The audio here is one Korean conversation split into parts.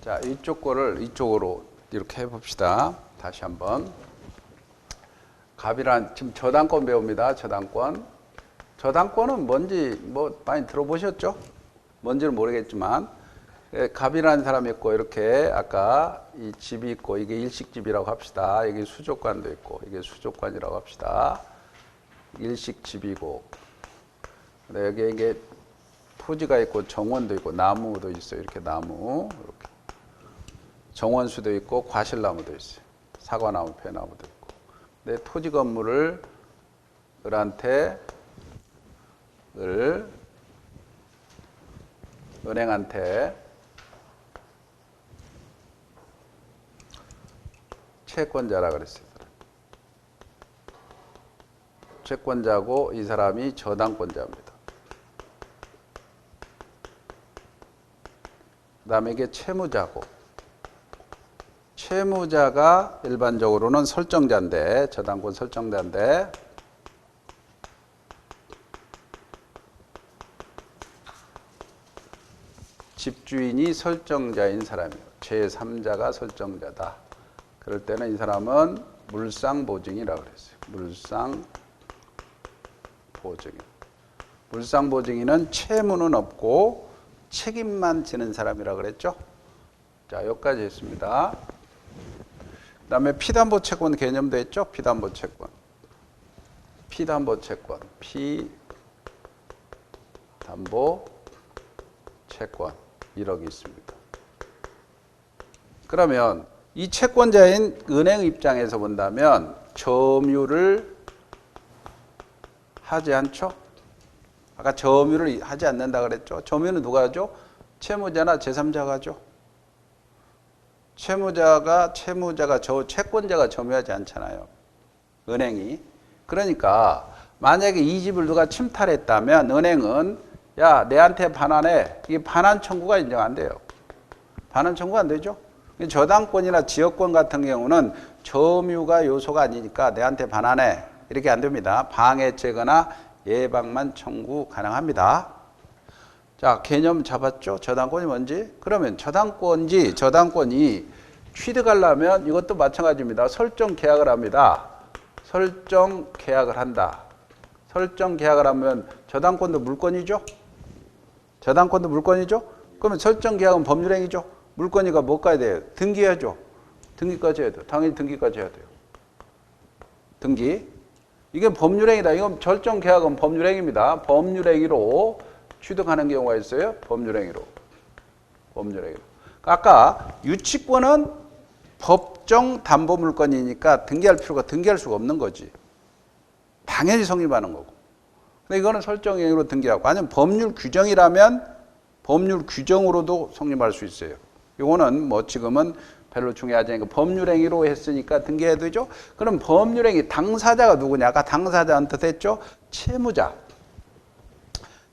자, 이쪽 거를 이쪽으로 이렇게 해봅시다. 다시 한번. 갑이란 지금 저당권 배웁니다. 저당권. 저당권은 뭔지 뭐 많이 들어보셨죠? 뭔지는 모르겠지만 갑이라는 사람이 있고 이렇게 아까 이 집이 있고 이게 일식집이라고 합시다. 여기 수족관도 있고 이게 수족관이라고 합시다. 일식집이고 여기 이게 토지가 있고 정원도 있고 나무도 있어요. 이렇게 나무 이렇게 정원수도 있고 과실나무도 있어요. 사과나무, 배나무도 있고. 근데 토지 건물을 은행한테 채권자라 그랬어요. 채권자고 이 사람이 저당권자입니다. 그 다음에 이게 채무자고 채무자가 일반적으로는 설정자인데 저당권 설정자인데 집주인이 설정자인 사람이에요. 제3자가 설정자다. 그럴 때는 이 사람은 물상보증이라고 그랬어요. 물상보증인은 채무는 없고 책임만 지는 사람이라고 그랬죠. 자, 여기까지 했습니다. 그 다음에 피담보채권 개념도 했죠. 피담보채권 1억이 있습니다. 그러면 이 채권자인 은행 입장에서 본다면 점유를 하지 않죠? 아까 점유를 하지 않는다 그랬죠? 점유는 누가 하죠? 채무자나 제3자가 하죠? 채무자가 채권자가 점유하지 않잖아요. 은행이. 그러니까 만약에 이 집을 누가 침탈했다면 은행은 야, 내한테 반환해. 이게 반환 청구가 인정 안 돼요. 반환 청구가 안 되죠? 저당권이나 지역권 같은 경우는 점유가 요소가 아니니까 내한테 반환해. 이렇게 안 됩니다. 방해죄거나 예방만 청구 가능합니다. 자, 개념 잡았죠? 저당권이 뭔지? 그러면 저당권이 취득하려면 이것도 마찬가지입니다. 설정 계약을 합니다. 설정 계약을 한다. 설정 계약을 하면 저당권도 물권이죠? 그러면 설정 계약은 법률행위죠? 물권이가 뭐까지 돼요? 등기해야죠. 등기까지 해야 돼요. 당연히 등기까지 해야 돼요. 등기. 이게 법률행위다. 이건 설정 계약은 법률행위입니다. 법률행위로 취득하는 경우가 있어요. 법률행위로. 아까 유치권은 법정 담보 물건이니까 등기할 수가 없는 거지. 당연히 성립하는 거고. 근데 이거는 설정행위로 등기하고 아니면 법률 규정이라면 법률 규정으로도 성립할 수 있어요. 이거는 뭐 지금은 별로 중요하지 않으니까 법률행위로 했으니까 등기해야 되죠. 그럼 법률행위 당사자가 누구냐? 아까 당사자는 뜻했죠.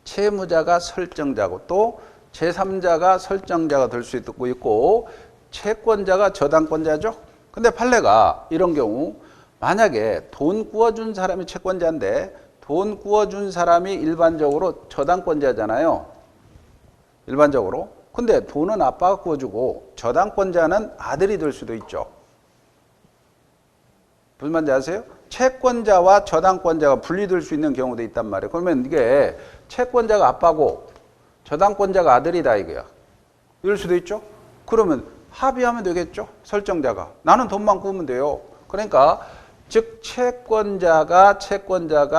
채무자가 설정자고 또 제3자가 설정자가 될 수 있고 채권자가 저당권자죠. 근데 판례가 이런 경우 만약에 돈 구워준 사람이 채권자인데 돈 구워준 사람이 일반적으로 저당권자잖아요. 일반적으로. 근데 돈은 아빠가 구워주고 저당권자는 아들이 될 수도 있죠. 무슨 말인지 아세요? 채권자와 저당권자가 분리될 수 있는 경우도 있단 말이에요. 그러면 이게 채권자가 아빠고 저당권자가 아들이다 이거야. 이럴 수도 있죠. 그러면 합의하면 되겠죠. 설정자가. 나는 돈만 구우면 돼요. 그러니까 즉 채권자가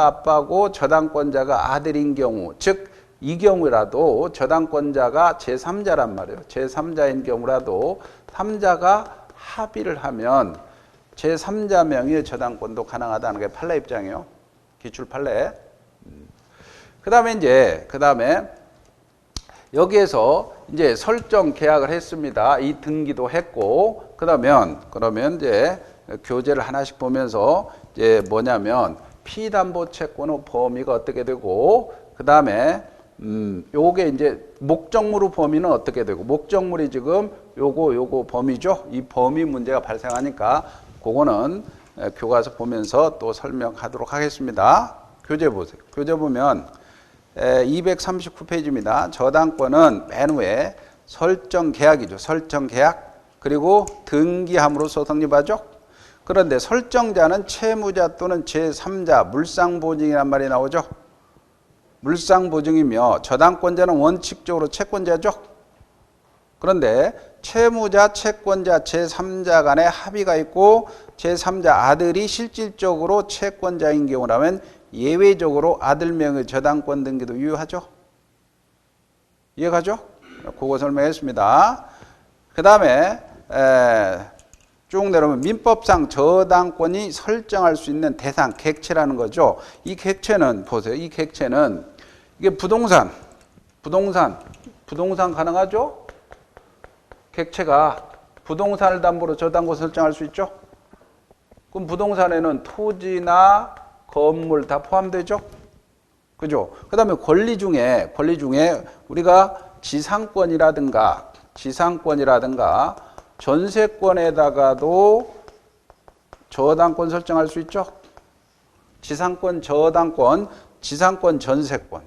아빠고 저당권자가 아들인 경우 즉 이 경우라도 저당권자가 제3자란 말이에요. 제3자인 경우라도 3자가 합의를 하면 제3자 명의의 저당권도 가능하다는 게 판례 입장이에요. 기출 판례. 그다음에 여기에서 이제 설정 계약을 했습니다. 이 등기도 했고 그러면 이제 교재를 하나씩 보면서 이제 뭐냐면 피담보 채권의 범위가 어떻게 되고 그다음에 요게 이제 목적물의 범위는 어떻게 되고 목적물이 지금 요거 범위죠. 이 범위 문제가 발생하니까 그거는 교과서 보면서 또 설명하도록 하겠습니다. 교재 보세요. 교재 보면 239페이지입니다. 저당권은 맨 후에 설정 계약이죠. 설정 계약. 그리고 등기함으로써 성립하죠. 그런데 설정자는 채무자 또는 제3자, 물상보증이란 말이 나오죠. 물상보증이며 저당권자는 원칙적으로 채권자죠. 그런데 채무자, 채권자, 제3자 간에 합의가 있고 제3자 아들이 실질적으로 채권자인 경우라면 예외적으로 아들 명의 저당권 등기도 유효하죠. 이해가죠? 그거 설명했습니다. 그 다음에 쭉 내려오면 민법상 저당권이 설정할 수 있는 대상, 객체라는 거죠. 이 객체는 보세요. 이 객체는 이게 부동산 가능하죠? 객체가 부동산을 담보로 저당권 설정할 수 있죠? 그럼 부동산에는 토지나 건물 다 포함되죠? 그죠? 그 다음에 권리 중에 우리가 지상권이라든가 전세권에다가도 저당권 설정할 수 있죠? 지상권, 저당권, 지상권, 전세권,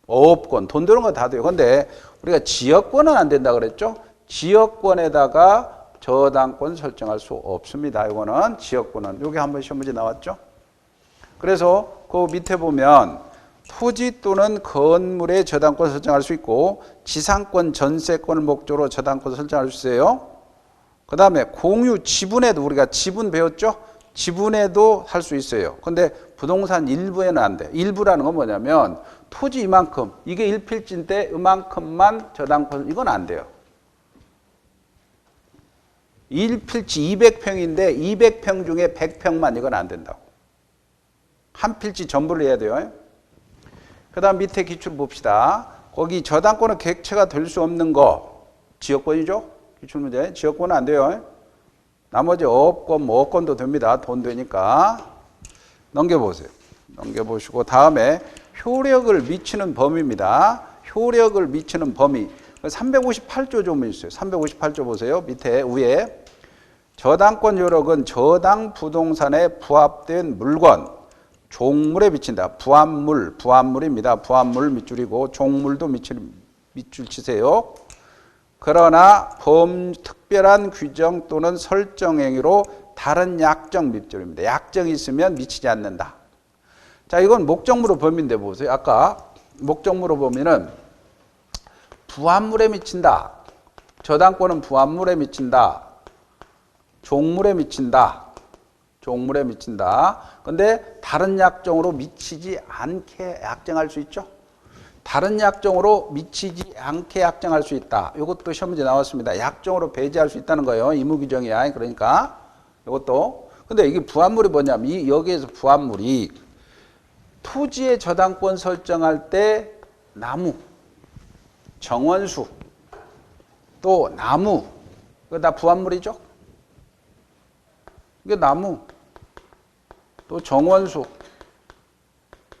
어업권, 돈 드는 거 다 돼요. 근데 우리가 지역권은 안 된다 그랬죠? 지역권에다가 저당권 설정할 수 없습니다. 이거는 지역권은. 여기 한번 시험 문제 나왔죠? 그래서 그 밑에 보면 토지 또는 건물에 저당권 설정할 수 있고 지상권, 전세권을 목적으로 저당권 설정할 수 있어요. 그 다음에 공유 지분에도 우리가 지분 배웠죠? 지분에도 할 수 있어요. 근데 부동산 일부에는 안 돼요. 일부라는 건 뭐냐면 토지 이만큼, 이게 1필지인데 이만큼만 저당권, 이건 안 돼요. 1필지 200평인데 200평 중에 100평만 이건 안 된다고. 한 필지 전부를 해야 돼요. 그 다음 밑에 기출 봅시다. 거기 저당권은 객체가 될 수 없는 거 지역권이죠? 기출문제. 지역권은 안 돼요. 나머지 어업권, 뭐업권도 됩니다. 돈 되니까. 넘겨보세요. 넘겨보시고 다음에 효력을 미치는 범위입니다. 효력을 미치는 범위. 358조 조문이 있어요. 358조 보세요. 밑에 위에. 저당권 효력은 저당 부동산에 부합된 물건, 종물에 미친다. 부합물입니다. 부합물 밑줄이고 종물도 밑줄 치세요. 그러나 특별한 규정 또는 설정 행위로 다른 약정 밑줄입니다. 약정이 있으면 미치지 않는다. 자, 이건 목적물의 범위인데 보세요. 아까 목적물의 범위는 부합물에 미친다. 저당권은 부합물에 미친다. 종물에 미친다. 종물에 미친다. 근데 다른 약정으로 미치지 않게 약정할 수 있죠. 다른 약정으로 미치지 않게 약정할 수 있다. 이것도 시험 문제 나왔습니다. 약정으로 배제할 수 있다는 거예요. 의무규정이야. 그러니까 이것도. 근데 이게 부합물이 뭐냐면 여기에서 부합물이 토지의 저당권 설정할 때 나무, 정원수, 또 나무, 이거 다 부합물이죠. 이게 나무, 또 정원수,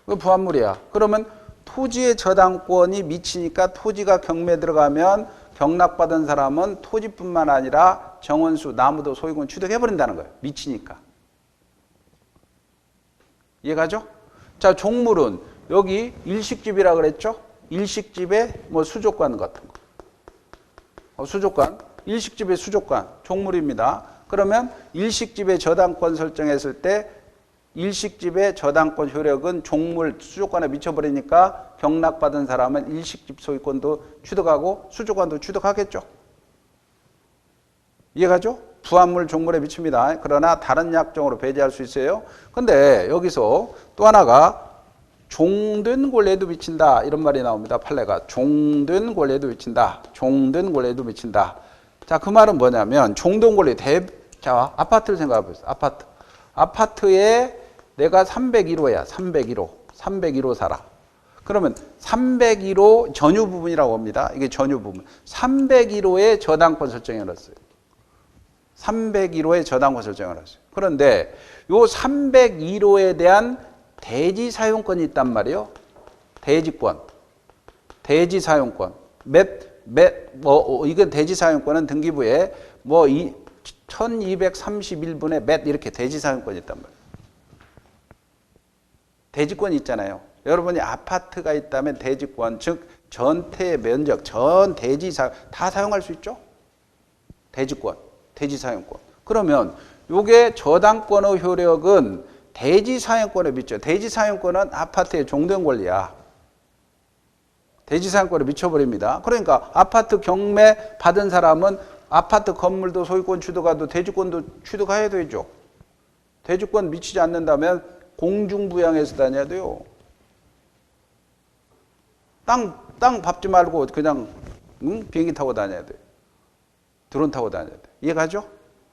이거 부합물이야. 그러면 토지의 저당권이 미치니까 토지가 경매에 들어가면 경락받은 사람은 토지뿐만 아니라 정원수, 나무도 소유권 취득해버린다는 거예요. 미치니까. 이해가죠? 자, 종물은 여기 일식집이라 그랬죠? 일식집에 뭐 수족관 같은 거. 수족관. 일식집의 수족관. 종물입니다. 그러면 일식집의 저당권 설정했을 때 일식집의 저당권 효력은 종물 수족관에 미쳐버리니까 경락받은 사람은 일식집 소유권도 취득하고 수족관도 취득하겠죠. 이해가죠? 부합물 종물에 미칩니다. 그러나 다른 약정으로 배제할 수 있어요. 근데 여기서 또 하나가 종된 권리에도 미친다. 이런 말이 나옵니다. 판례가. 종된 권리에도 미친다. 종된 권리에도 미친다. 자, 그 말은 뭐냐면 종된 권리 자, 아파트를 생각해 보세요. 아파트에 내가 301호야. 301호 살아. 그러면 301호 전유 부분이라고 합니다. 이게 전유 부분. 301호에 저당권 설정해 놨어요. 301호에 저당권 설정해 놨어요. 그런데 요 301호에 대한 대지 사용권이 있단 말이에요. 대지권. 대지 사용권. 이건 대지 사용권은 등기부에 1231분의 몇 이렇게 대지 사용권이 있단 말이에요. 대지권이 있잖아요. 여러분이 아파트가 있다면 대지권, 즉 전태 면적, 전 대지 다 사용할 수 있죠? 대지권, 대지 사용권. 그러면 요게 저당권의 효력은 대지 사용권에 미쳐. 대지 사용권은 아파트의 종된 권리야. 대지 사용권에 미쳐버립니다. 그러니까 아파트 경매 받은 사람은 아파트 건물도 소유권 취득하도 대지권도 취득해야 되죠. 대지권 미치지 않는다면 공중부양해서 다녀야 돼요. 땅 밟지 말고 그냥 비행기 타고 다녀야 돼요. 드론 타고 다녀야 돼요. 이해가죠?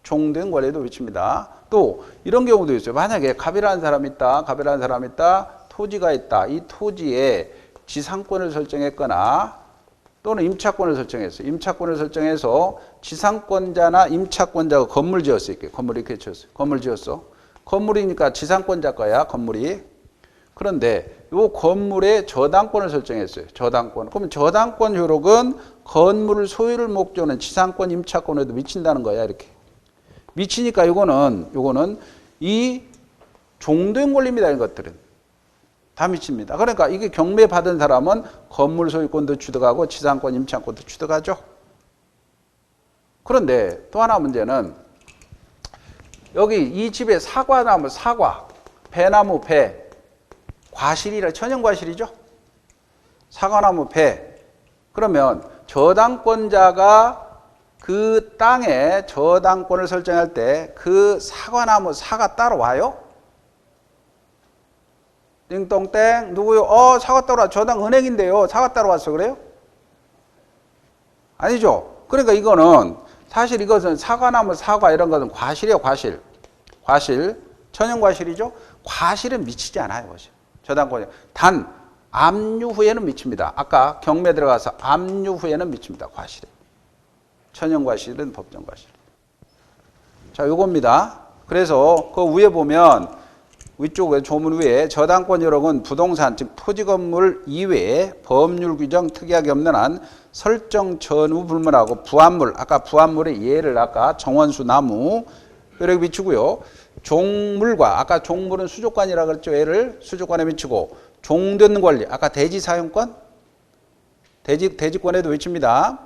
종된 권리도 미칩니다. 또 이런 경우도 있어요. 만약에 갑이라는 사람이 있다. 토지가 있다. 이 토지에 지상권을 설정했거나 또는 임차권을 설정했어요. 임차권을 설정해서 지상권자나 임차권자가 건물 지었어요. 건물 이렇게 지었어요. 건물 지었어. 건물이니까 지상권자 거야, 건물이. 그런데 이 건물에 저당권을 설정했어요. 저당권. 그러면 저당권 효력은 건물을 소유를 목적으로 지상권, 임차권에도 미친다는 거야, 이렇게. 미치니까 요거는 이 종된 권리입니다, 이런 것들은. 다 미칩니다. 그러니까 이게 경매 받은 사람은 건물 소유권도 취득하고 지상권, 임차권도 취득하죠. 그런데 또 하나 문제는 여기 이 집에 사과나무, 배나무, 배, 과실이라 천연과실이죠. 사과나무, 배. 그러면 저당권자가 그 땅에 저당권을 설정할 때 그 사과나무, 사가 따로 와요? 띵동땡 누구요? 사과 따로 와. 저당 은행인데요. 사과 따로 왔어 그래요? 아니죠. 그러니까 이거는 사실 이것은 사과나무, 사과 이런 것은 과실이에요. 과실. 천연과실이죠. 과실은 미치지 않아요. 저당권이. 단 압류 후에는 미칩니다. 아까 경매 들어가서 압류 후에는 미칩니다. 과실에. 천연과실은 법정과실. 자, 요겁니다. 그래서 그 위에 보면 위쪽에 조문 위에 저당권 효력은 부동산 즉 토지 건물 이외에 법률 규정 특이하게 없는 한 설정 전후 불문하고 부합물 아까 부합물의 예를 아까 정원수 나무 효력에 미치고요. 종물과 아까 종물은 수족관이라고 그랬죠. 예를 수족관에 미치고 종된 권리 아까 대지 사용권 대지권에도 미칩니다.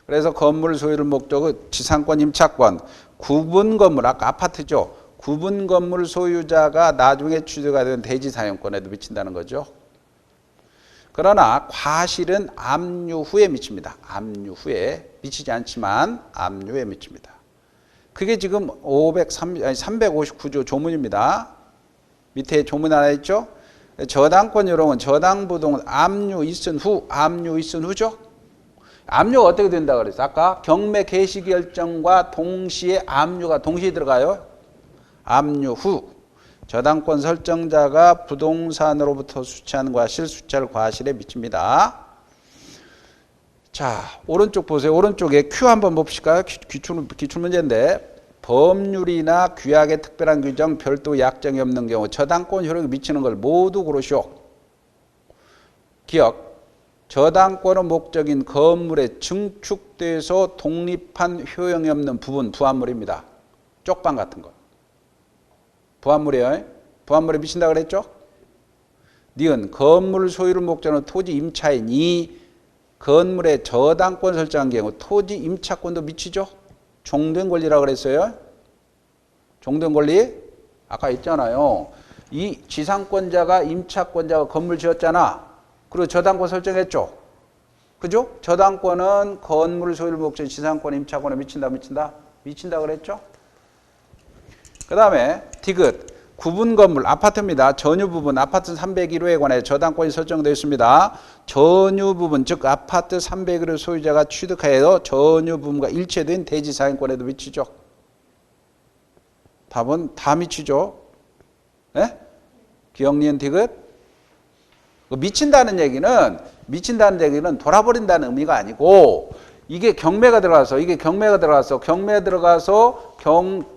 그래서 건물 소유를 목적으로 지상권 임차권 구분 건물 아까 아파트죠. 구분 건물 소유자가 나중에 취득가 된 대지 사용권에도 미친다는 거죠. 그러나 과실은 압류 후에 미칩니다. 압류 후에 미치지 않지만 압류에 미칩니다. 그게 지금 359조 조문입니다. 밑에 조문 하나 있죠. 저당권 요령은 저당부동은 압류 있은 후죠. 압류가 어떻게 된다 그랬어요? 아까 경매 개시 결정과 동시에 압류가 동시에 들어가요. 압류 후 저당권 설정자가 부동산으로부터 수취한 과실, 수취할 과실에 미칩니다. 자, 오른쪽 보세요. 오른쪽에 Q 한번 봅시다. 기출문제인데 법률이나 규약의 특별한 규정, 별도 약정이 없는 경우 저당권 효력이 미치는 걸 모두 고르시오. 기억. 저당권의 목적인 건물에 증축돼서 독립한 효용이 없는 부분, 부합물입니다. 쪽방 같은 거. 부합물이에요. 부합물에 미친다 그랬죠? 니은 건물 소유를 목적으로 토지 임차인 이 건물에 저당권 설정한 경우 토지 임차권도 미치죠? 종된 권리라고 그랬어요. 종된 권리 아까 있잖아요. 이 지상권자가 임차권자가 건물 지었잖아. 그리고 저당권 설정했죠. 그죠? 저당권은 건물 소유를 목적으로 지상권 임차권에 미친다 그랬죠? 그 다음에 디귿 구분 건물 아파트입니다. 전유 부분 아파트 301호에 관해 저당권이 설정되어 있습니다. 전유 부분 즉 아파트 301호 소유자가 취득하여 전유 부분과 일체된 대지 사용권에도 미치죠. 답은 다 미치죠. 네? 기억 니은 디귿 미친다는 얘기는 돌아버린다는 의미가 아니고 이게 경매가 들어가서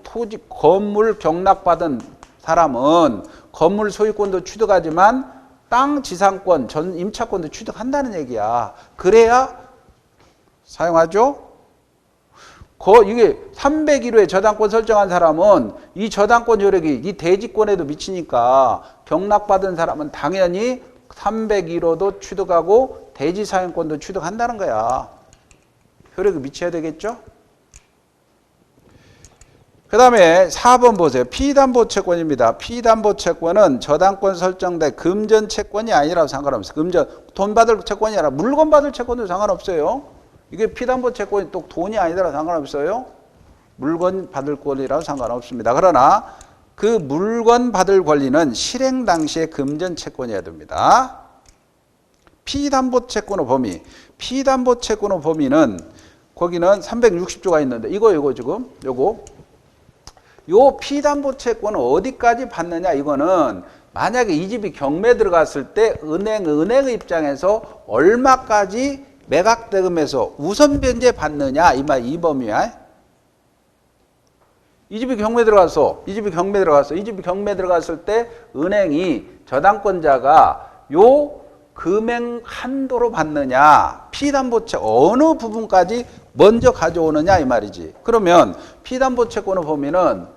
토지 건물 경락받은 사람은 건물 소유권도 취득하지만 땅 지상권 전 임차권도 취득한다는 얘기야. 그래야 사용하죠. 이게 301호에 저당권 설정한 사람은 이 저당권 효력이 이 대지권에도 미치니까 경락받은 사람은 당연히 301호도 취득하고 대지사용권도 취득한다는 거야. 효력이 미쳐야 되겠죠? 그 다음에 4번 보세요. 피담보채권입니다. 피담보채권은 저당권 설정돼 금전 채권이 아니라고 상관없어요. 금전, 돈 받을 채권이 아니라 물건 받을 채권도 상관없어요. 이게 피담보채권이 또 돈이 아니더라도 상관없어요. 물건 받을 권리라고 상관없습니다. 그러나 그 물건 받을 권리는 실행 당시의 금전 채권이어야 됩니다. 피담보채권의 범위. 피담보채권의 범위는 거기는 360조가 있는데 이거 지금 요 피담보채권은 어디까지 받느냐 이거는 만약에 이 집이 경매 들어갔을 때 은행의 입장에서 얼마까지 매각대금에서 우선 변제 받느냐 이 범위야. 이 집이 경매 들어갔을 때 은행이 저당권자가 요 금액 한도로 받느냐, 피담보채 어느 부분까지 먼저 가져오느냐 이 말이지. 그러면 피담보채권의 범위는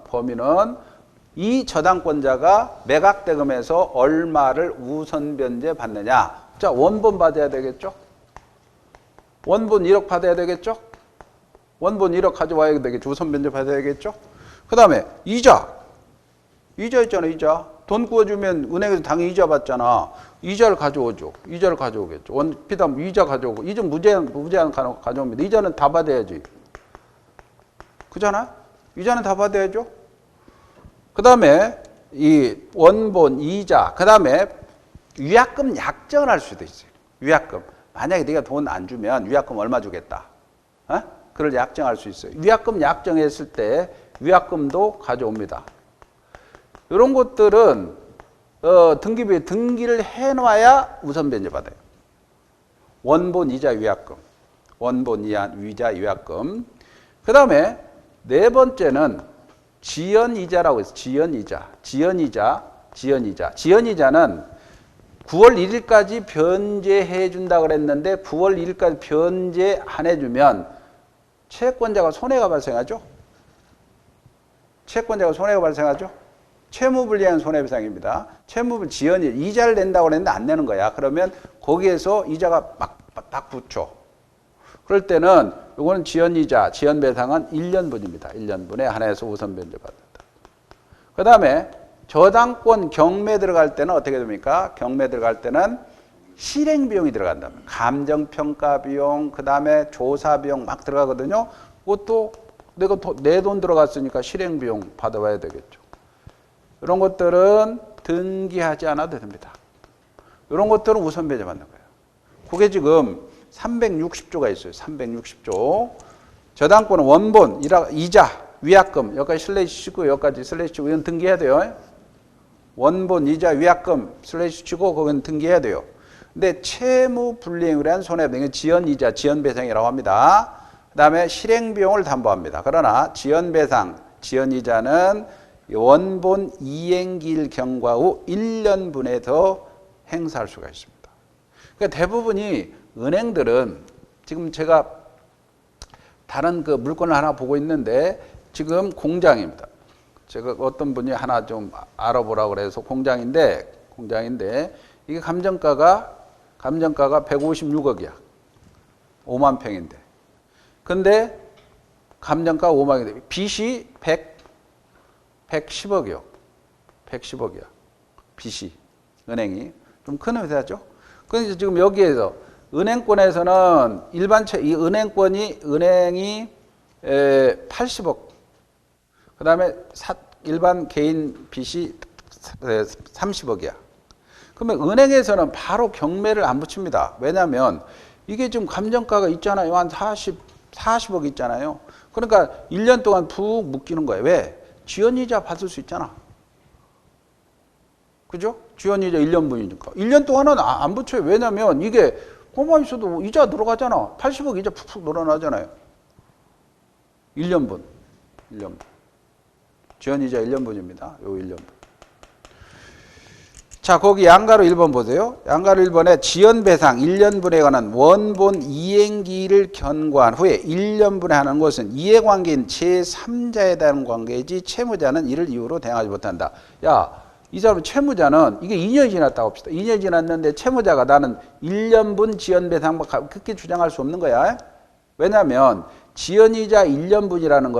범위는 이 저당권자가 매각대금에서 얼마를 우선 변제 받느냐. 자, 원본 받아야 되겠죠? 원본 1억 받아야 되겠죠? 원본 1억 가져와야 되겠죠? 우선 변제 받아야 되겠죠? 그 다음에 이자 있잖아, 이자. 돈 구워주면 은행에서 당연히 이자 받잖아. 이자를 가져오죠. 이자를 가져오겠죠. 피담 이자 가져오고. 이자 무제한 가져옵니다. 이자는 다 받아야지. 그잖아? 이자는 다 받아야죠. 그 다음에 이 원본, 이자, 그 다음에 위약금 약정을 할 수도 있어요. 위약금. 만약에 네가 돈 안 주면 위약금 얼마 주겠다. 그걸 약정할 수 있어요. 위약금 약정했을 때 위약금도 가져옵니다. 이런 것들은 등기부에 등기를 해놔야 우선 변제 받아요. 원본 이자 위약금. 원본 이자 위약금. 그 다음에 네 번째는 지연이자라고 해서 지연이자는 9월 1일까지 변제해 준다고 그랬는데 9월 1일까지 변제 안 해주면 채권자가 손해가 발생하죠. 채무불이한 손해배상입니다. 이자를 낸다고 그랬는데 안 내는 거야. 그러면 거기에서 이자가 딱 붙죠. 그럴 때는 이거는 지연배상은 1년분입니다. 1년분에 한해서 우선 변제받는다. 그 다음에 저당권 경매 들어갈 때는 어떻게 됩니까? 경매 들어갈 때는 실행비용이 들어간다. 감정평가 비용, 그 다음에 조사 비용 막 들어가거든요. 그것도 내 돈 들어갔으니까 실행비용 받아와야 되겠죠. 이런 것들은 등기하지 않아도 됩니다. 이런 것들은 우선 변제 받는 거예요. 그게 지금 360조가 있어요. 360조. 저당권은 원본, 이자, 위약금, 여기까지 슬래시 치고 여기까지 슬래시 치고 이건 등기해야 돼요. 원본, 이자, 위약금 슬래시 치고 거기는 등기해야 돼요. 근데 채무불이행을 한 손해배상은 지연이자, 지연배상이라고 합니다. 그 다음에 실행비용을 담보합니다. 그러나 지연이자는 원본 이행기일 경과 후 1년분에 더 행사할 수가 있습니다. 그러니까 대부분이 은행들은 지금 제가 다른 그 물건을 하나 보고 있는데 지금 공장입니다. 제가 어떤 분이 하나 좀 알아보라고 그래서 공장인데 이게 감정가가 156억이야. 5만 평인데. 근데 감정가 5만인데 빚이 110억이요. 110억이야. 빚이. 은행이. 좀 큰 회사죠. 그래서 지금 여기에서 은행권에서는 이 은행이 80억. 그 다음에 일반 개인 빚이 30억이야. 그러면 은행에서는 바로 경매를 안 붙입니다. 왜냐하면 이게 지금 감정가가 있잖아요. 한 40억 있잖아요. 그러니까 1년 동안 푹 묶이는 거예요. 왜? 지연이자 받을 수 있잖아. 그죠? 지연이자 1년분이니까. 1년 동안은 안 붙여요. 왜냐면 이게 가만히 있어도 이자 들어가잖아. 80억 이자 푹푹 늘어나잖아요. 1년분. 지연이자 1년분입니다. 요 1년분. 자, 거기 양가로 1번 보세요. 양가로 1번에 지연배상 1년분에 관한 원본 이행기를 견고한 후에 1년분에 하는 것은 이해관계인 제3자에 대한 관계이지 채무자는 이를 이유로 대항하지 못한다. 야, 이 사람 채무자는 이게 2년이 지났다고 합시다. 2년이 지났는데 채무자가 나는 1년분 지연배상 그렇게 주장할 수 없는 거야. 왜냐하면 지연이자 1년분이라는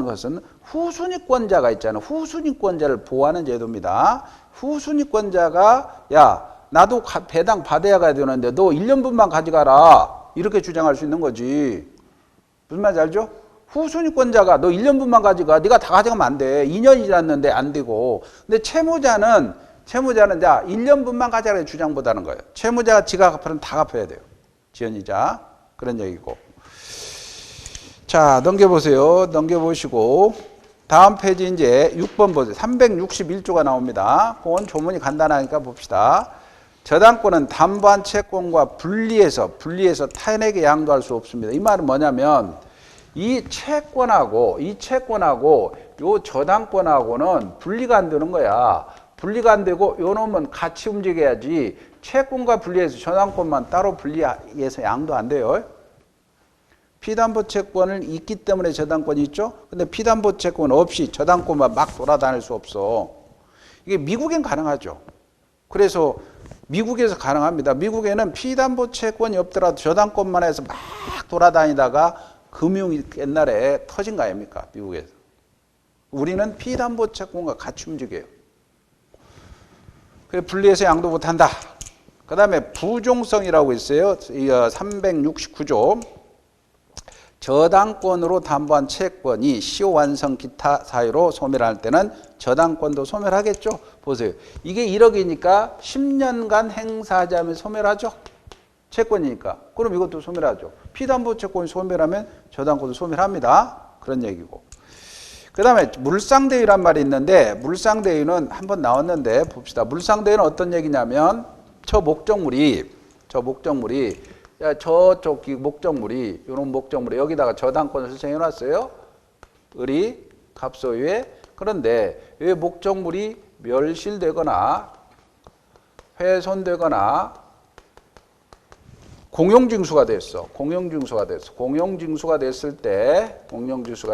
것은 후순위권자가 있잖아. 후순위권자를 보호하는 제도입니다. 후순위권자가 야 나도 배당 받아야 되는데 너 1년분만 가져가라 이렇게 주장할 수 있는 거지. 무슨 말인지 알죠? 후순위권자가 너 1년분만 가져가. 네가 다 가져가면 안 돼. 2년이 지났는데 안 되고. 근데 채무자는 자 1년분만 가져가라 주장 못하는 거예요. 채무자가 지가 갚으면 다 갚아야 돼요. 지연이자. 그런 얘기고. 자, 넘겨보시고 다음 페이지 이제 6번 보세요. 361조가 나옵니다. 그건 조문이 간단하니까 봅시다. 저당권은 담보한 채권과 분리해서 타인에게 양도할 수 없습니다. 이 말은 뭐냐면 이 채권하고 요 저당권하고는 분리가 안 되는 거야. 분리가 안 되고 요 놈은 같이 움직여야지 채권과 분리해서 저당권만 따로 분리해서 양도 안 돼요. 피담보 채권을 있기 때문에 저당권이 있죠. 근데 피담보 채권 없이 저당권만 막 돌아다닐 수 없어. 이게 미국엔 가능하죠. 그래서 미국에서 가능합니다. 미국에는 피담보 채권이 없더라도 저당권만 해서 막 돌아다니다가 금융이 옛날에 터진 거 아닙니까? 미국에서. 우리는 피담보 채권과 같이 움직여요. 그래서 분리해서 양도 못한다. 그 다음에 부종성이라고 있어요. 369조. 저당권으로 담보한 채권이 시효 완성 기타 사유로 소멸할 때는 저당권도 소멸하겠죠. 보세요. 이게 1억이니까 10년간 행사하자면 소멸하죠. 채권이니까. 그럼 이것도 소멸하죠. 피담보 채권이 소멸하면 저당권도 소멸합니다. 그런 얘기고. 그 다음에 물상대위란 말이 있는데 물상대위는 한번 나왔는데 봅시다. 물상대위는 어떤 얘기냐면 저 목적물이 야, 저쪽 목적물이, 이런 목적물이 여기다가 저당권을 설정해 놨어요. 을이 갑소유에. 그런데 이 목적물이 멸실되거나 훼손되거나 공용징수가 됐어. 공용징수가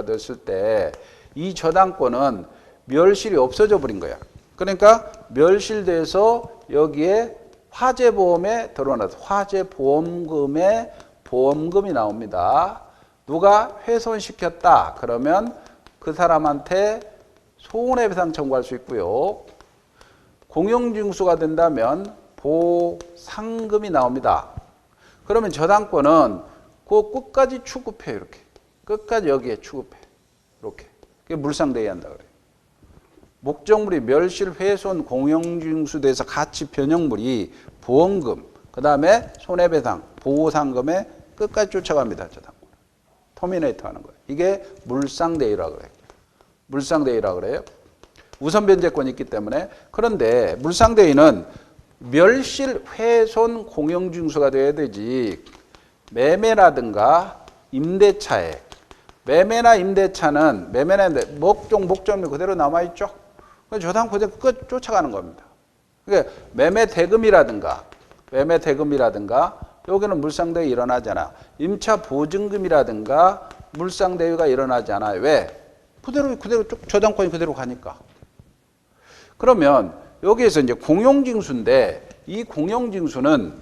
됐을 때 이 저당권은 멸실이 없어져 버린 거야. 그러니까 멸실돼서 여기에 화재보험에 들어놔서 화재보험금에 보험금이 나옵니다. 누가 훼손시켰다 그러면 그 사람한테 손해배상 청구할 수 있고요. 공용징수가 된다면 보상금이 나옵니다. 그러면 저당권은 그 끝까지 취급해요. 이렇게 끝까지 여기에 취급해. 이렇게 그게 물상대위 한다 그래요. 목적물이 멸실, 훼손, 공용징수돼서 가치 변형물이 보험금, 그 다음에 손해배상, 보상금에 끝까지 쫓아갑니다. 저당권. 터미네이터 하는 거예요. 이게 물상대위라고 그래요. 우선 변제권이 있기 때문에. 그런데 물상대위는 멸실, 훼손, 공용징수가 돼야 되지. 매매라든가 임대차에 매매나 임대차는 목적물 그대로 남아있죠. 저당 그대로 끝 쫓아가는 겁니다. 그러니까 매매 대금이라든가 여기는 물상대위 일어나잖아. 임차 보증금이라든가 물상대위가 일어나지 않아요. 왜? 그대로 저당권이 그대로 가니까. 그러면 여기에서 이제 공용징수인데 이 공용징수는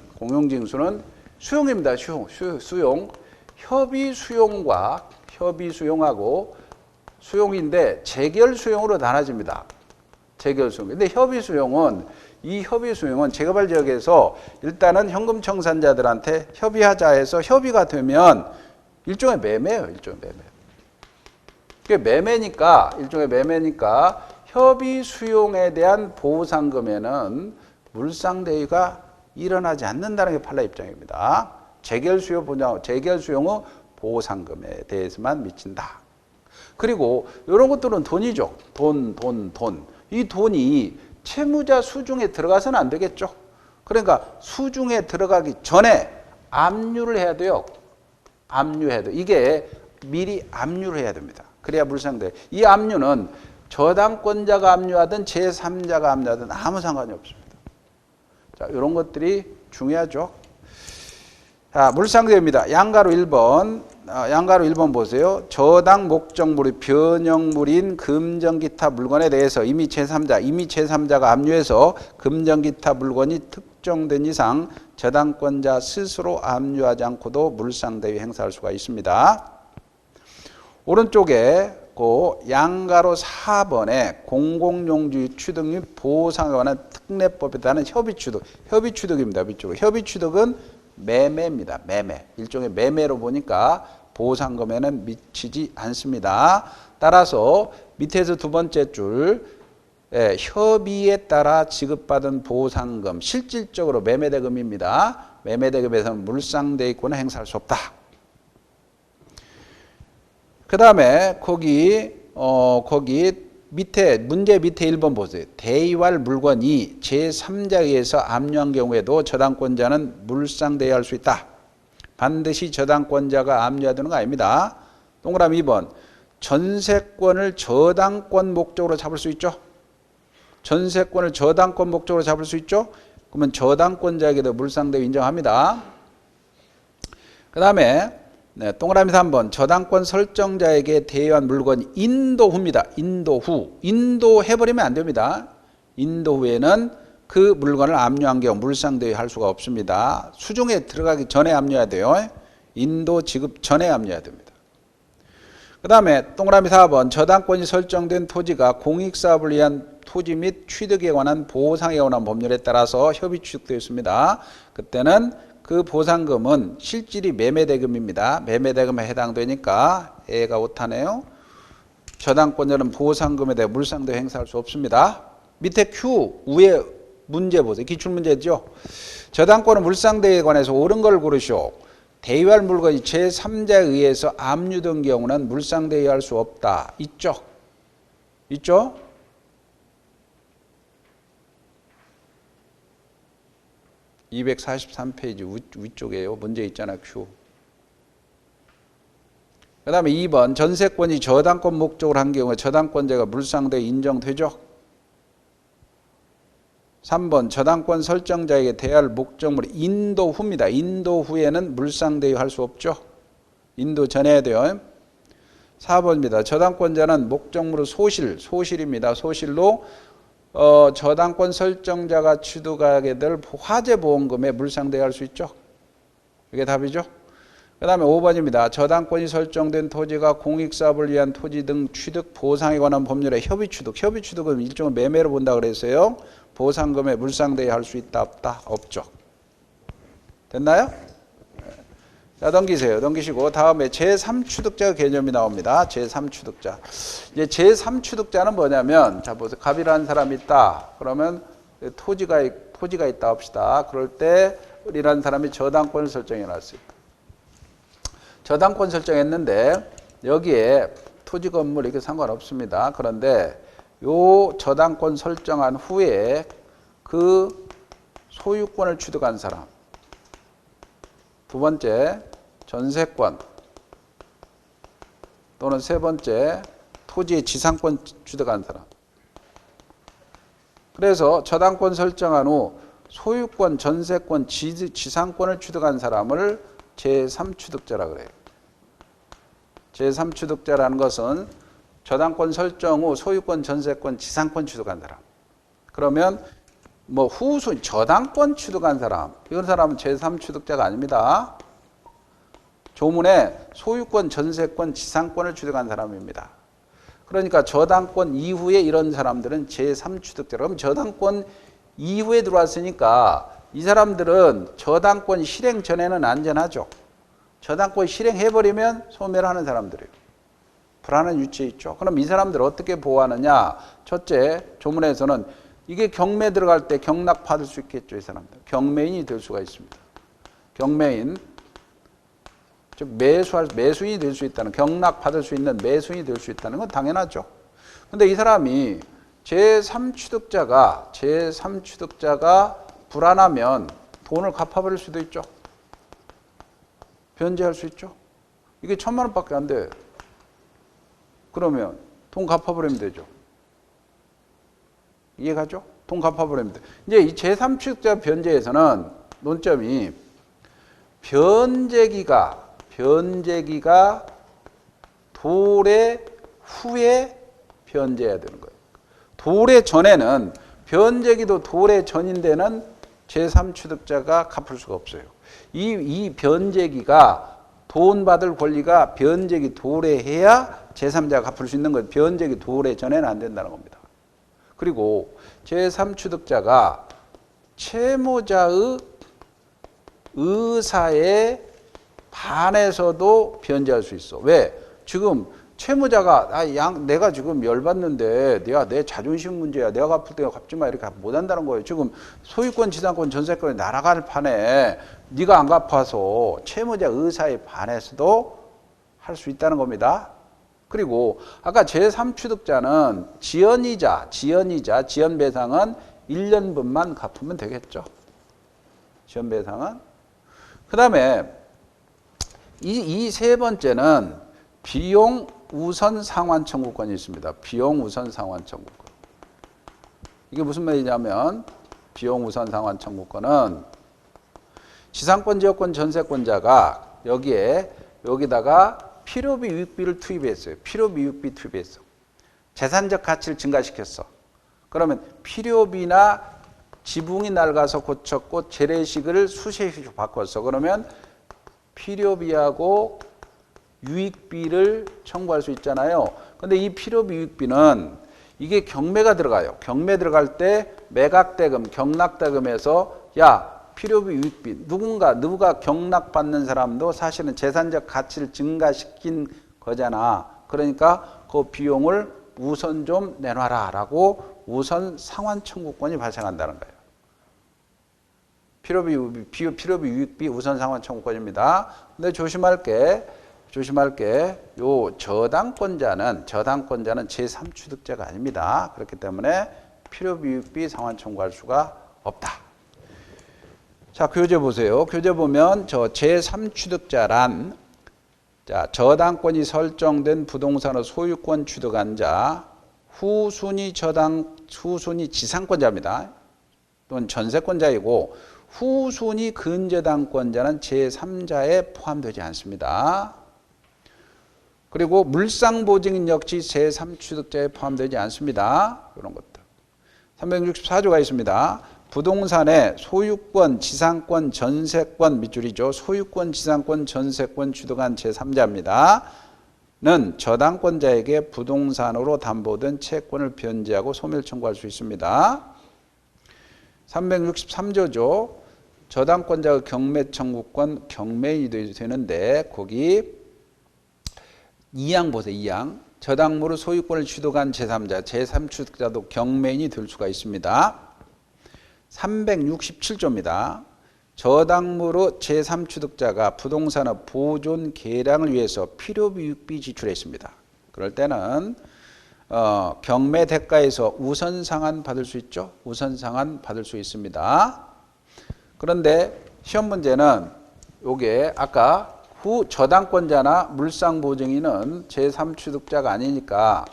수용입니다. 수용. 협의 수용하고 수용인데 재결 수용으로 나눠집니다. 재결 수용. 근데 협의 수용은 재개발 지역에서 일단은 현금 청산자들한테 협의하자 해서 협의가 되면 일종의 매매예요. 그게 일종의 매매니까 협의 수용에 대한 보상금에는 물상대위가 일어나지 않는다는 게 판례 입장입니다. 재결 수용의 보상금에 대해서만 미친다. 그리고 이런 것들은 돈이죠. 돈. 이 돈이 채무자 수중에 들어가서는 안 되겠죠. 그러니까 수중에 들어가기 전에 압류를 해야 돼요. 이게 미리 압류를 해야 됩니다. 그래야 물상대. 이 압류는 저당권자가 압류하든 제3자가 압류하든 아무 상관이 없습니다. 자, 이런 것들이 중요하죠. 자, 물상대입니다. 양가로 1번. 양가로 1번 보세요. 저당 목적물이 변형물인 금전 기타 물건에 대해서 이미 제3자가 압류해서 금전 기타 물건이 특정된 이상 저당권자 스스로 압류하지 않고도 물상대위 행사할 수가 있습니다. 오른쪽에 그 양가로 4번에 공공용지 취득 및 보상에 관한 특례법에 따른 협의취득. 협의취득입니다. 위쪽으로. 협의취득은 매매입니다. 매매. 일종의 매매로 보니까 보상금에는 미치지 않습니다. 따라서 밑에서 두 번째 줄 협의에 따라 지급받은 보상금, 실질적으로 매매대금입니다. 매매대금에서는 물상대위권을 행사할 수 없다. 그 다음에 거기 밑에 문제 밑에 1번 보세요. 대위할 물건이 제3자에 의해서 압류한 경우에도 저당권자는 물상대위할 수 있다. 반드시 저당권자가 압류해야 되는 거 아닙니다. 동그라미 2번. 전세권을 저당권 목적으로 잡을 수 있죠. 전세권을 저당권 목적으로 잡을 수 있죠. 그러면 저당권자에게도 물상대위 인정합니다. 그 다음에 동그라미 3번. 저당권 설정자에게 대여한 물건이 인도후입니다. 인도해버리면 안 됩니다. 인도후에는 그 물건을 압류한 경우 물상대위 할 수가 없습니다. 수중에 들어가기 전에 압류해야 돼요. 인도 지급 전에 압류해야 됩니다. 그 다음에 동그라미 4번. 저당권이 설정된 토지가 공익사업을 위한 토지 및 취득에 관한 보상에 관한 법률에 따라서 협의 취득되어 있습니다. 그때는 그 보상금은 실질이 매매대금입니다. 매매대금에 해당되니까 A가 오타네요. 저당권자는 보상금에 대해 물상대위 행사할 수 없습니다. 밑에 Q 위에 문제 보세요. 기출문제죠. 저당권은 물상대위에 관해서 옳은 걸 고르시오. 대위할 물건이 제3자에 의해서 압류된 경우는 물상대위할 수 없다. 있죠? 있죠? (243페이지) 위쪽에요. 문제 있잖아. Q. 그 다음에 2번. 전세권이 저당권 목적으로 한 경우에 저당권자가 물상대위 인정되죠? 3번. 저당권 설정자에게 대할 목적물이 인도후입니다. 인도후에는 물상대위 할 수 없죠? 인도 전에 해야 돼요. 4번입니다. 저당권자는 목적물의 소실입니다. 소실로 저당권 설정자가 취득하게 될 화재보험금에 물상대위 할 수 있죠? 이게 답이죠? 그 다음에 5번입니다. 저당권이 설정된 토지가 공익사업을 위한 토지 등 취득 보상에 관한 법률의 협의취득. 협의취득은 일종의 매매로 본다 그랬어요. 보상금에 물상대위 할 수 있다 없다? 없죠. 됐나요? 자, 넘기세요. 넘기시고 다음에 제3취득자 개념이 나옵니다. 제3취득자. 이제 제3취득자는 뭐냐면, 자 보세요. 갑이라는 사람이 있다. 그러면 토지가 있다 합시다. 그럴 때 을이라는 사람이 저당권을 설정해 놨어요. 저당권 설정했는데 여기에 토지 건물 이게 상관없습니다. 그런데 요 저당권 설정한 후에 그 소유권을 취득한 사람. 두 번째, 전세권 또는 세 번째, 토지의 지상권 취득한 사람. 그래서 저당권 설정한 후 소유권, 전세권, 지상권을 취득한 사람을 제3취득자라 그래요. 제3취득자라는 것은 저당권 설정 후 소유권, 전세권, 지상권 취득한 사람. 그러면 뭐 후순 저당권 취득한 사람, 이런 사람은 제3취득자가 아닙니다. 조문에 소유권, 전세권, 지상권을 취득한 사람입니다. 그러니까 저당권 이후에 이런 사람들은 제3취득자. 그럼 저당권 이후에 들어왔으니까 이 사람들은 저당권 실행 전에는 안전하죠. 저당권 실행해버리면 소멸하는 사람들이에요. 불안한 위치에 있죠. 그럼 이 사람들을 어떻게 보호하느냐? 첫째, 조문에서는 이게 경매 들어갈 때 경락 받을 수 있겠죠. 이 사람들. 경매인이 될 수가 있습니다. 경매인, 즉 매수인이 될 수 있다는, 경락 받을 수 있는 매수인이 될 수 있다는 건 당연하죠. 근데 이 사람이 제3취득자가 불안하면 돈을 갚아버릴 수도 있죠. 변제할 수 있죠. 이게 1,000만 원밖에 안 돼. 그러면 돈 갚아버리면 되죠. 이해가죠? 돈 갚아버립니다. 이제 이 제3취득자 변제에서는 논점이 변제기가 도래 후에 변제해야 되는 거예요. 도래 전에는 변제기도 도래 전인데는 제3취득자가 갚을 수가 없어요. 이 변제기가 돈 받을 권리가 변제기 도래해야 제3자가 갚을 수 있는 거예요. 변제기 도래 전에는 안 된다는 겁니다. 그리고 제3취득자가 채무자의 의사에 반해서도 변제할 수 있어. 왜? 지금 채무자가 내가 지금 열받는데 내 자존심 문제야. 내가 갚을 때가 갚지 마. 이렇게 못 한다는 거예요. 지금 소유권, 지상권, 전세권이 날아갈 판에 네가 안 갚아서 채무자 의사에 반해서도 할 수 있다는 겁니다. 그리고 아까 제3취득자는 지연배상은 1년분만 갚으면 되겠죠. 지연배상은. 그 다음에 이 세 번째는 비용 우선 상환 청구권이 있습니다. 비용 우선 상환 청구권. 이게 무슨 말이냐면 비용 우선 상환 청구권은 지상권, 지역권, 전세권자가 여기다가 필요비 유익비를 투입했어요. 필요비 유익비 투입했어. 재산적 가치를 증가시켰어. 그러면 필요비나 지붕이 낡아서 고쳤고 재래식을 수세식으로 바꿨어. 그러면 필요비하고 유익비를 청구할 수 있잖아요. 근데 이 필요비 유익비는 이게 경매가 들어가요. 경매 들어갈 때 매각대금, 경락대금에서 필요비 유익비 누가 경락받는 사람도 사실은 재산적 가치를 증가시킨 거잖아. 그러니까 그 비용을 우선 좀 내놔라 라고 우선 상환 청구권이 발생한다는 거예요. 필요비 유익비 우선 상환 청구권입니다. 근데 조심할 게 요 저당권자는 제3취득자가 아닙니다. 그렇기 때문에 필요비 유익비 상환 청구할 수가 없다. 자, 교재 보세요. 교재 보면 저 제3취득자란 저당권이 설정된 부동산의 소유권 취득한 자, 후순위 지상권자입니다. 또는 전세권자이고 후순위 근저당권자는 제3자에 포함되지 않습니다. 그리고 물상보증인 역시 제3취득자에 포함되지 않습니다. 이런 것들. 364조가 있습니다. 부동산의 소유권, 지상권, 전세권 밑줄이죠. 소유권, 지상권, 전세권 취득한 제3자입니다. 는 저당권자에게 부동산으로 담보된 채권을 변제하고 소멸 청구할 수 있습니다. 363조죠. 저당권자의 경매 청구권 경매인이 되는데 거기 2항 보세요. 2항. 저당물의 소유권을 취득한 제3자, 제3취득자도 경매인이 될 수가 있습니다. 367조입니다. 저당물의 제3취득자가 부동산의 보존 계량을 위해서 필요비 유익비 지출했습니다. 그럴 때는 경매 대가에서 우선 상환 받을 수 있죠. 우선 상환 받을 수 있습니다. 그런데 시험 문제는 요게 아까 저당권자나 물상보증인은 제3취득자가 아니니까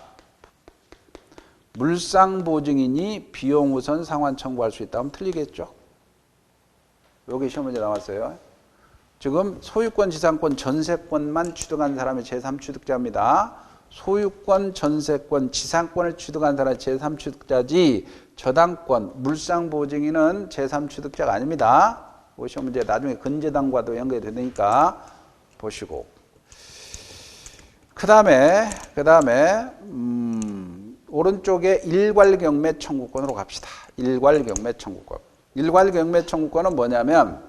물상보증인이 비용 우선 상환 청구할 수 있다면 틀리겠죠. 여기 시험 문제 나왔어요. 지금 소유권, 지상권, 전세권만 취득한 사람이 제3취득자입니다. 소유권, 전세권, 지상권을 취득한 사람이 제3취득자지 저당권, 물상보증인은 제3취득자가 아닙니다. 이 시험 문제 나중에 근저당과도 연결이 되니까 보시고. 그 다음에 오른쪽에 일괄경매 청구권으로 갑시다. 일괄경매 청구권. 일괄경매 청구권은 뭐냐면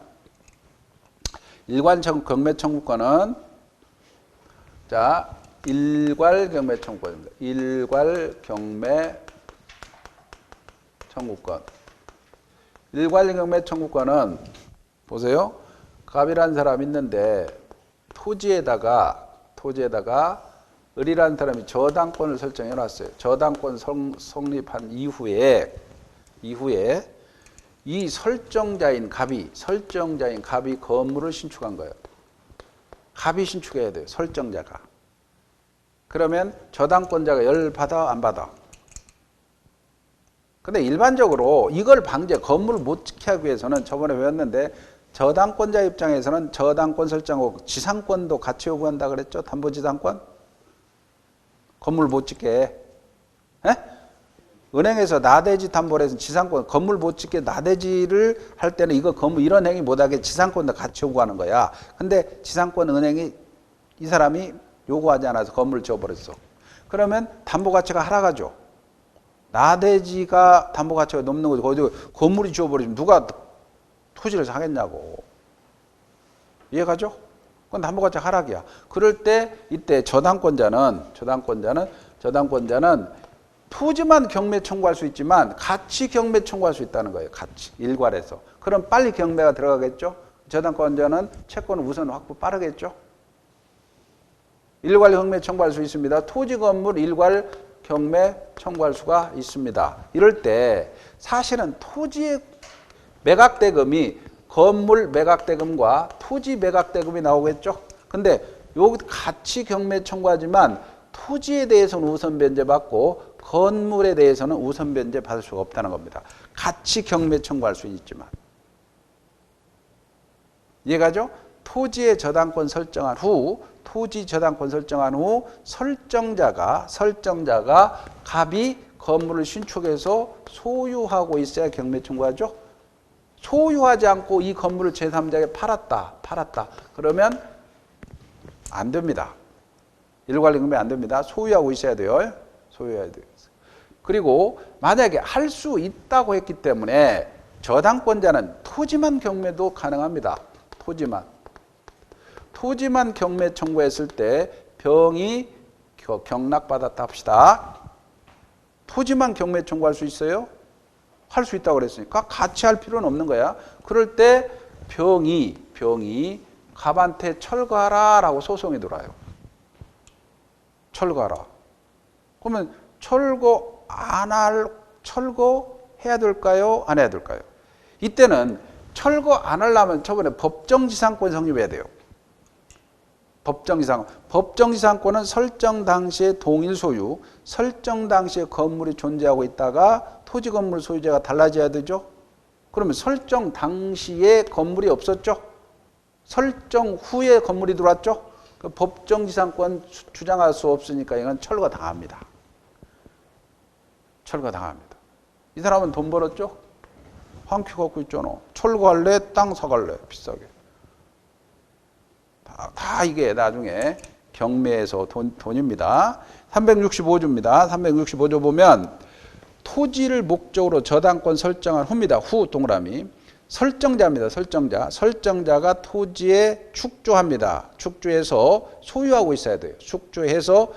일괄경매 청구권은 일괄경매 청구권입니다. 일괄경매 청구권. 일괄경매 청구권은 보세요. 갑이라는 사람이 있는데 토지에다가 을이라는 사람이 저당권을 설정해 놨어요. 저당권 성립한 이후에 이 설정자인 갑이 건물을 신축한 거예요. 갑이 신축해야 돼요. 설정자가. 그러면 저당권자가 열 받아 안 받아? 근데 일반적으로 이걸 건물을 못 지키기 하기 위해서는 저번에 배웠는데 저당권자 입장에서는 저당권 설정하고 지상권도 같이 요구한다 그랬죠? 담보지상권? 건물 못 짓게. 에? 은행에서 나대지 담보를 해서 지상권, 건물 못 짓게 나대지를 할 때는 이거 건물 이런 행위 못하게 지상권도 같이 요구하는 거야. 근데 지상권 은행이 이 사람이 요구하지 않아서 건물을 지어버렸어. 그러면 담보가치가 하락하죠. 나대지가 담보가치가 넘는 거죠. 거기 건물이 지어버리면 누가 토지를 사겠냐고. 이해가죠? 그건 담보가치가 하락이야. 그럴 때 이때 저당권자는 토지만 경매 청구할 수 있지만 같이 경매 청구할 수 있다는 거예요. 같이 일괄해서. 그럼 빨리 경매가 들어가겠죠. 저당권자는 채권을 우선 확보 빠르겠죠. 일괄 경매 청구할 수 있습니다. 토지 건물 일괄 경매 청구할 수가 있습니다. 이럴 때 사실은 토지의 매각대금이 건물 매각대금과 토지 매각대금이 나오겠죠. 근데 여기 같이 경매 청구하지만 토지에 대해서는 우선 변제 받고 건물에 대해서는 우선 변제 받을 수가 없다는 겁니다. 같이 경매 청구할 수는 있지만. 이해가죠? 토지의 저당권 설정한 후 설정자가 갑이 건물을 신축해서 소유하고 있어야 경매 청구하죠. 소유하지 않고 이 건물을 제3자에게 팔았다. 그러면 안 됩니다. 일괄 경매 안 됩니다. 소유하고 있어야 돼요. 소유해야 돼요. 그리고 만약에 할 수 있다고 했기 때문에 저당권자는 토지만 경매도 가능합니다. 토지만 경매 청구했을 때 병이 경락받았다 합시다. 토지만 경매 청구할 수 있어요? 할 수 있다고 그랬으니까 같이 할 필요는 없는 거야. 그럴 때 병이 갑한테 철거하라라고 소송이 들어와요. 철거하라. 그러면 철거해야 될까요? 안 해야 될까요? 이때는 철거 안 하려면 저번에 법정지상권 성립해야 돼요. 법정지상권은 설정 당시에 동일 소유, 설정 당시에 건물이 존재하고 있다가 토지 건물 소유자가 달라져야 되죠. 그러면 설정 당시에 건물이 없었죠. 설정 후에 건물이 들어왔죠. 그 법정지상권 주장할 수 없으니까 이건 철거당합니다. 이 사람은 돈 벌었죠? 한 큐 갖고 있잖아. 철거할래? 땅 사갈래? 비싸게. 다 이게 나중에 경매에서 돈입니다. 365조입니다. 365조 보면 토지를 목적으로 저당권 설정한 후입니다. 후 동그라미. 설정자입니다. 설정자가 토지에 축조합니다. 축조해서 소유하고 있어야 돼요. 축조해서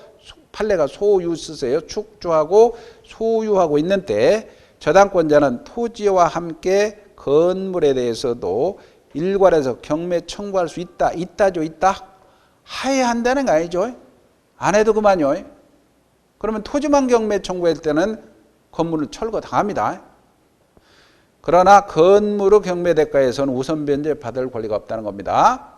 판례가 소유 쓰세요. 축조하고 소유하고 있는 때 저당권자는 토지와 함께 건물에 대해서도 일괄해서 경매 청구할 수 있다. 있다죠. 하야 한다는 거 아니죠. 안 해도 그만요. 그러면 토지만 경매 청구할 때는 건물을 철거당합니다. 그러나 건물의 경매 대가에서는 우선 변제 받을 권리가 없다는 겁니다.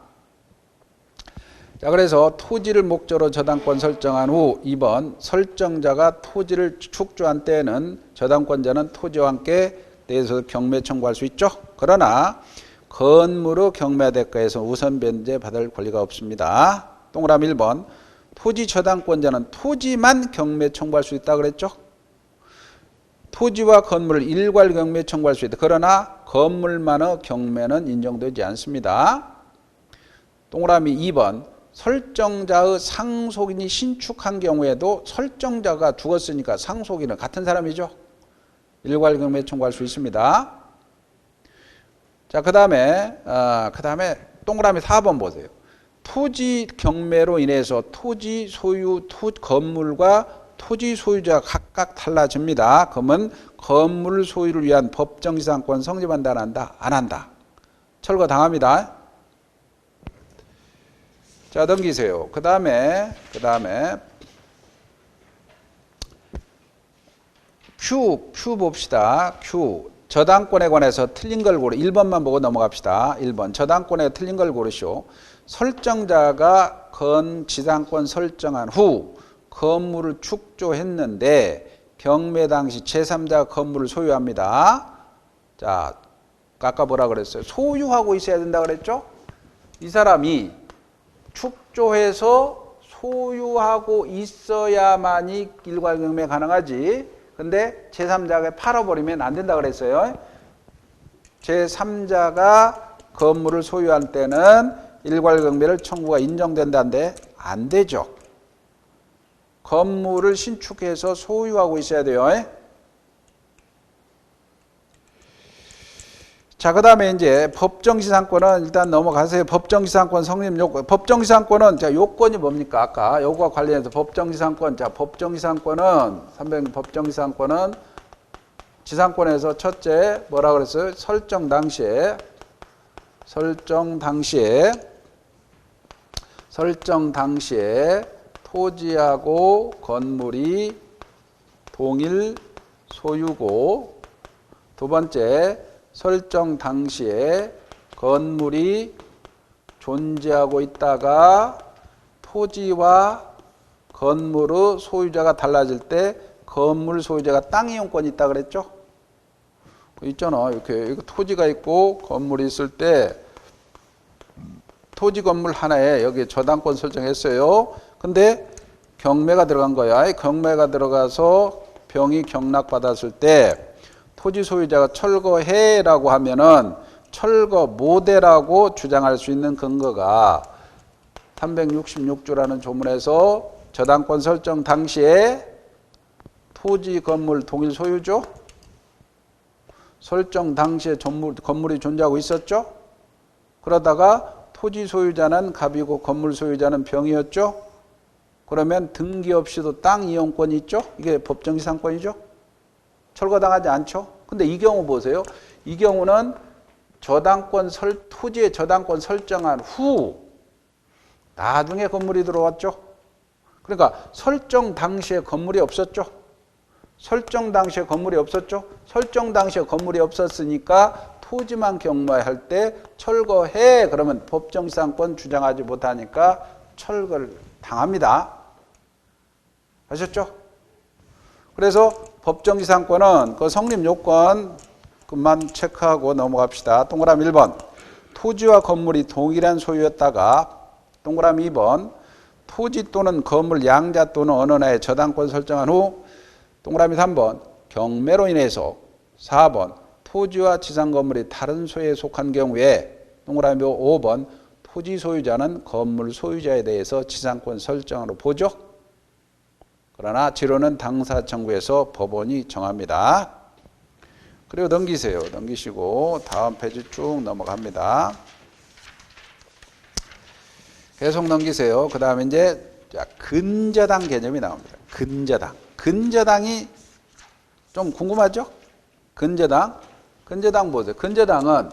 자, 그래서 토지를 목적으로 저당권 설정한 후 2번 설정자가 토지를 축조한 때에는 저당권자는 토지와 함께 대해서 경매 청구할 수 있죠. 그러나 건물의 경매 대가에서 우선 변제 받을 권리가 없습니다. 동그라미 1번 토지 저당권자는 토지만 경매 청구할 수 있다 그랬죠. 토지와 건물을 일괄 경매 청구할 수 있다. 그러나 건물만의 경매는 인정되지 않습니다. 동그라미 2번 설정자의 상속인이 신축한 경우에도 설정자가 죽었으니까 상속인은 같은 사람이죠. 일괄 경매 청구할 수 있습니다. 자, 그 다음에 동그라미 4번 보세요. 토지 경매로 인해서 토지 소유 건물과 토지 소유자가 각각 달라집니다. 그러면 건물 소유를 위한 법정지상권 성립한다 안 한다? 안 한다. 철거당합니다. 자, 넘기세요. 그 다음에 Q 봅시다. Q 저당권에 관해서 틀린 걸 고르 1번만 보고 넘어갑시다. 1번 저당권에 틀린 걸 고르시오. 설정자가 지상권 설정한 후 건물을 축조했는데 경매 당시 제3자가 건물을 소유합니다. 자, 아까 뭐라 그랬어요? 소유하고 있어야 된다 그랬죠? 이 사람이 축조해서 소유하고 있어야만이 일괄경매 가능하지. 근데 제3자가 팔아버리면 안 된다 그랬어요. 제3자가 건물을 소유할 때는 일괄경매를 청구가 인정된다는데 안 되죠. 건물을 신축해서 소유하고 있어야 돼요. 자, 그 다음에 이제 법정지상권은 일단 넘어가세요. 법정지상권 성립 요건. 법정지상권은, 자, 요건이 뭡니까? 아까 요거와 관련해서 법정지상권. 자, 법정지상권은, 300 법정지상권은 지상권에서 첫째, 뭐라 그랬어요? 설정 당시에 토지하고 건물이 동일 소유고, 두 번째, 설정 당시에 건물이 존재하고 있다가 토지와 건물의 소유자가 달라질 때 건물 소유자가 땅 이용권이 있다 그랬죠? 있잖아. 이렇게 토지가 있고 건물이 있을 때 토지 건물 하나에 여기 저당권 설정했어요. 근데 경매가 들어간 거야. 경매가 들어가서 병이 경락받았을 때 토지 소유자가 철거해라고 하면은 철거 못해라고 주장할 수 있는 근거가 366조라는 조문에서 저당권 설정 당시에 토지 건물 동일 소유죠. 설정 당시에 건물이 존재하고 있었죠. 그러다가 토지 소유자는 갑이고 건물 소유자는 병이었죠. 그러면 등기 없이도 땅 이용권이 있죠. 이게 법정지상권이죠. 철거당하지 않죠. 근데 이 경우 보세요. 이 경우는 토지의 저당권 설정한 후 나중에 건물이 들어왔죠. 그러니까 설정 당시에 건물이 없었죠. 설정 당시에 건물이 없었으니까 토지만 경매할 때 철거해 그러면 법정지상권 주장하지 못하니까 철거를 당합니다. 아셨죠? 그래서 법정지상권은 그 성립 요건 그만 체크하고 넘어갑시다. 동그라미 1번. 토지와 건물이 동일한 소유였다가 동그라미 2번. 토지 또는 건물 양자 또는 어느 하나에 저당권 설정한 후 동그라미 3번. 경매로 인해서 4번. 토지와 지상 건물이 다른 소유에 속한 경우에 동그라미 5번. 토지 소유자는 건물 소유자에 대해서 지상권 설정으로 보죠. 그러나 지로는 당사 청구에서 법원이 정합니다. 그리고 넘기세요. 넘기시고 다음 페이지 쭉 넘어갑니다. 계속 넘기세요. 그 다음에 이제 근저당 개념이 나옵니다. 근저당이 좀 궁금하죠? 근저당 보세요. 근저당은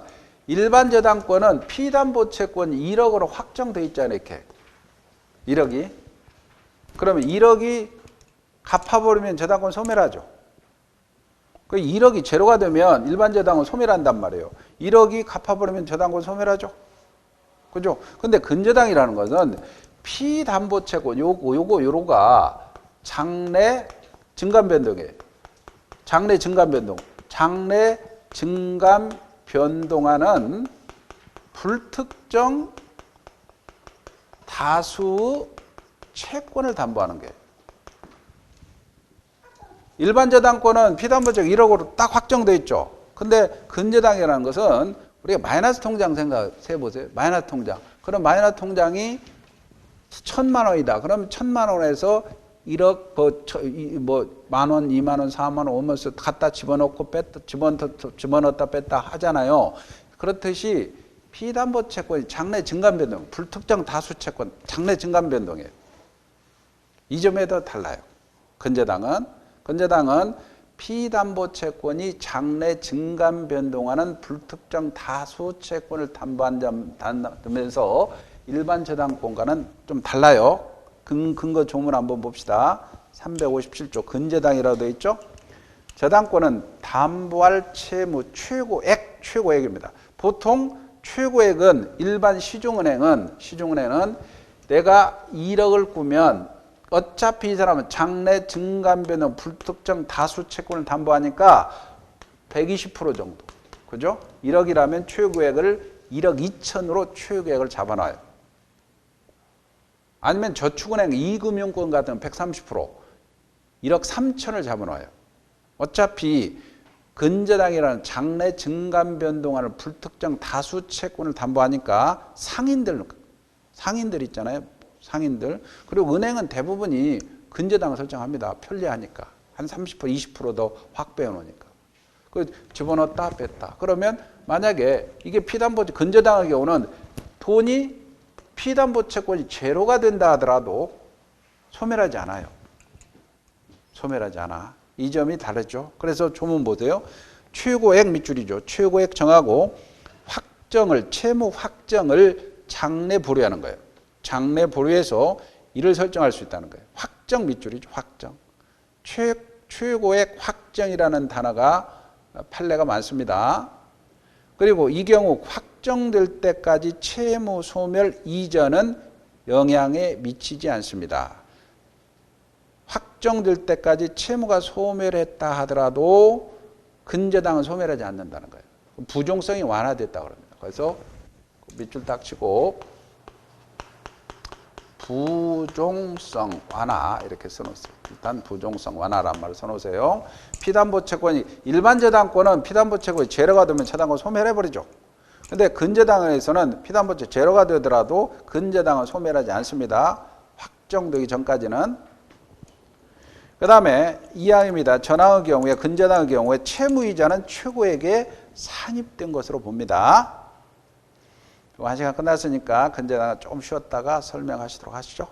일반 저당권은 피담보채권이 1억으로 확정돼 있잖아요. 이렇게 1억이. 그러면 1억이 갚아버리면 저당권 소멸하죠. 그 1억이 제로가 되면 일반 저당은 소멸한단 말이에요. 1억이 갚아버리면 저당권 소멸하죠. 그죠? 근데 근저당이라는 것은 피담보채권 요거가 장래 증감 변동하는 불특정 다수 채권을 담보하는 게 일반 저당권은 피담보채권 1억으로 딱 확정돼 있죠. 근데 근저당이라는 것은 우리가 마이너스 통장 생각해 보세요. 마이너스 통장. 그럼 마이너스 통장이 1,000만 원이다. 그럼 1,000만 원에서 1억 뭐 만 원, 2만 원, 4만 원, 5만 원 갖다 집어넣고 집어넣었다 뺐다 하잖아요. 그렇듯이 피담보채권이 장래 증감 변동, 불특정 다수 채권, 장래 증감 변동이에요. 이 점에도 달라요. 근저당은 피담보채권이 장래 증감 변동하는 불특정 다수 채권을 담보한다면서 일반 저당권과는 좀 달라요. 근거 조문 한번 봅시다. 357조 근저당이라고 되어 있죠. 저당권은 담보할 채무 최고액입니다. 보통 최고액은 일반 시중은행은 내가 1억을 꾸면 어차피 이 사람은 장래 증감변동 불특정 다수 채권을 담보하니까 120% 정도. 그죠? 1억이라면 최고액을 1억 2천으로 최고액을 잡아놔요. 아니면 저축은행 2금융권 같은 130%, 1억 3천을 잡아놔요. 어차피 근저당이라는 장래 증감변동하는 불특정 다수 채권을 담보하니까 상인들 있잖아요. 상인들. 그리고 은행은 대부분이 근저당을 설정합니다. 편리하니까. 한 30%, 20%더 확 빼놓으니까. 그 집어넣었다 뺐다. 그러면 만약에 이게 피담보 근저당의 경우는 돈이 피담보 채권이 제로가 된다 하더라도 소멸하지 않아요. 소멸하지 않아. 이 점이 다르죠. 그래서 조문 보세요. 최고액 밑줄이죠. 최고액 정하고 확정을 채무 확정을 장래 보류하는 거예요. 장래 보류해서 이를 설정할 수 있다는 거예요. 확정 밑줄이죠. 확정. 최고액 확정이라는 단어가 판례가 많습니다. 그리고 이 경우 확정될 때까지 채무 소멸 이전은 영향에 미치지 않습니다. 확정될 때까지 채무가 소멸했다 하더라도 근저당은 소멸하지 않는다는 거예요. 부종성이 완화됐다고 합니다. 그래서 밑줄 딱 치고 부종성 완화 이렇게 써놓으세요. 일단 부종성 완화란 말을 써놓으세요. 피담보 채권이 일반 저당권은 피담보 채권이 제로가 되면 저당권 소멸해버리죠. 근데 근저당에서는 피담보 채권 제로가 되더라도 근저당은 소멸하지 않습니다. 확정되기 전까지는. 그 다음에 이항입니다. 전항의 경우에 근저당의 경우에 채무이자는 최고액에 산입된 것으로 봅니다. 1시간 끝났으니까 근저당은 조금 쉬었다가 설명하시도록 하시죠.